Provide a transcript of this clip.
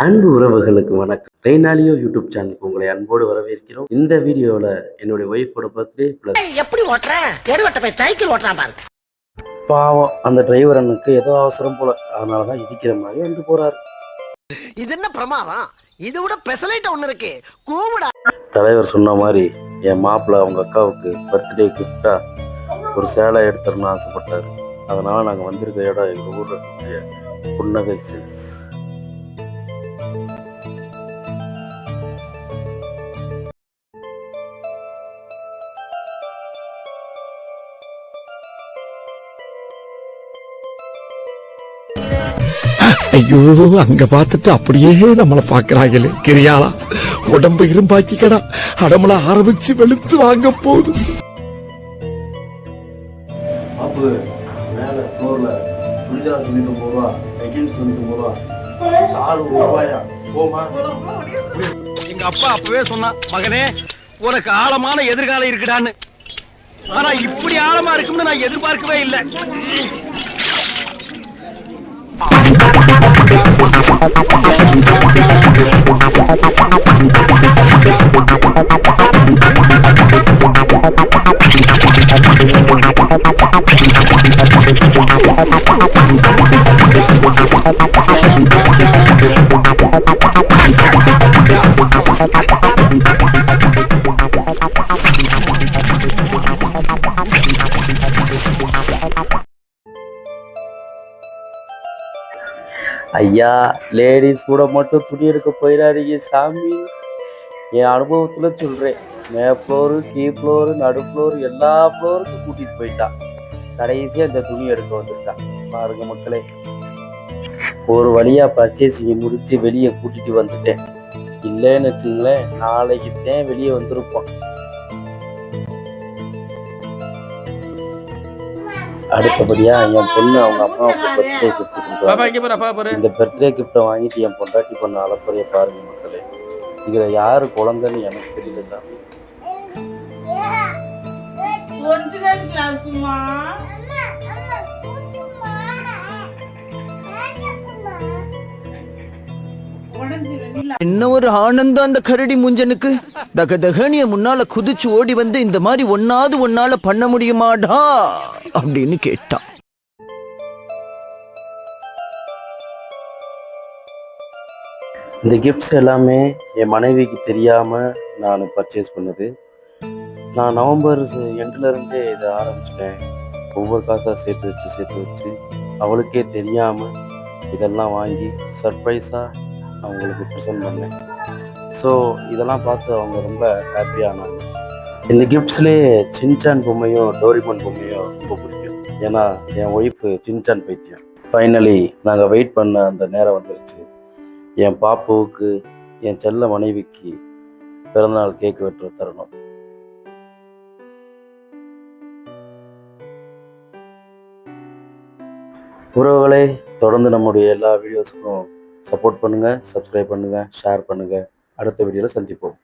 அன்பு உறவுகளுக்கு வணக்கம். ரெய்னாலியோ யூடியூப் சேனலுக்கு உங்களை அன்போடு வரவேற்கிறோம். இந்த வீடியோல என்னுடைய ஒய்ஃபோட பர்த்டே பிளஸ் எப்படி ஓட்டுறேன் சைக்கிள் ஓட்டுறான் பாரு. பாவம் அந்த டிரைவர் அண்ணனுக்கு ஏதோ அவசரம் போல, அதனாலதான் இடிக்கிற மாதிரி வந்து போறாரு. இது என்ன பிரமாதம்? இது விட பெசலைட் ஒண்ணு இருக்கு, கூவுடா. தலைவர் சொன்ன மாதிரி என் மாப்பிள்ள அவங்க அக்காவுக்கு பர்த்டே கிஃப்டா ஒரு சேலை எடுத்துடணும்னு ஆசைப்பட்டாரு. அதனால நாங்க வந்திருக்க இடம் எங்க ஊர்ல இருக்கக்கூடிய புன்னகை சில்க்ஸ். ஐயோ, அங்க பார்த்துட்டு அப்படியே நம்மளை பாக்குறாங்களே. கிரியாளா உடம்பு இரும்பாக்கிக்கடா, அடமல ஆரம்பிச்சு வெளுத்து வாங்க போகுது. பாப்பு மேல ஃப்ளோர்ல சுடிதார் 99 ரூபா, லெகின்ஸ் 99 ரூபா, சால் ரூபாயா போமா. எங்க அப்பா அப்பவே சொன்னா, மகனே உனக்கு ஆழமான எதிர்காலம் இருக்குடான்னு. ஆனா இப்படி ஆழமா இருக்கும்னு நான் எதிர்பார்க்கவே இல்லை. ஐயா, லேடிஸ் கூட மட்டும் துணி எடுக்க போயிடாதீங்க சாமி. என் அனுபவத்துல சொல்றேன். மே ஃப்ளோரு, கீ ஃப்ளோரு, நடு ஃப்ளோரு, எல்லா ஃப்ளோருக்கும் கூட்டிட்டு போயிட்டான். கடைசியா இந்த துணி எடுக்க வந்துட்டான். பாருங்க மக்களே, ஒரு வழியா பர்ச்சேசிங் முடிச்சு வெளியே கூட்டிட்டு வந்துட்டேன். இல்லைன்னு வச்சுங்களேன், நாளைக்கு தான் வெளியே வந்திருப்போம். அடுத்தபடியா என் பொண்ணு அவங்க அம்மாவுக்கு பர்த்டே கிஃப்ட் கொடுக்குறாங்க. இந்த பர்த்டே கிஃப்டை வாங்கிட்டு என் பொண்டாட்டி பண்ண அலப்பறைய பாருங்க மக்களே. இதுல யாரு குழந்தைன்னு எனக்கு தெரியல சாமி. என்ன ஒரு ஆனந்தம் அந்த கரடி முஞ்சனுக்கு. தகதகனிய முன்னால குதிச்சு ஓடி வந்து இந்த மாதிரி ஒன்னால பண்ண முடியுமாடா அப்படின்னு கேட்டான். இந்த கிஃப்ட்ஸ் எல்லாமே என் மனைவிக்கு தெரியாம நான் பர்ச்சேஸ் பண்ணது. நான் நவம்பர் எண்டுல இருந்தே இதை ஆரம்பிச்சிட்டேன். ஒவ்வொரு காசா சேர்த்து வச்சு அவளுக்கே தெரியாம இதெல்லாம் வாங்கி சர்ப்ரைஸா அவங்களுக்கு ப்ரெசென்ட் பண்ணேன். ஸோ இதெல்லாம் பார்த்து அவங்க ரொம்ப ஹாப்பியானாங்க. இந்த கிஃப்ட்ஸ்லேயே சின்சான் பொம்மையும் டோரிமான் பொம்மையும் ரொம்ப பிடிக்கும். ஏன்னா என் ஒய்ஃபு சின்சான் பைத்தியம். ஃபைனலி நாங்கள் வெயிட் பண்ண அந்த நேரம் வந்துருச்சு. என் பாப்புவுக்கு, என் செல்ல மனைவிக்கு பிறந்தநாள் கேக் வெட்டுற தருணம். உறவுகளை தொடர்ந்து நம்முடைய எல்லா வீடியோஸுக்கும் சப்போர்ட் பண்ணுங்கள், சப்ஸ்கிரைப் பண்ணுங்கள், ஷேர் பண்ணுங்கள். அடுத்த வீடியோவில் சந்திப்போம்.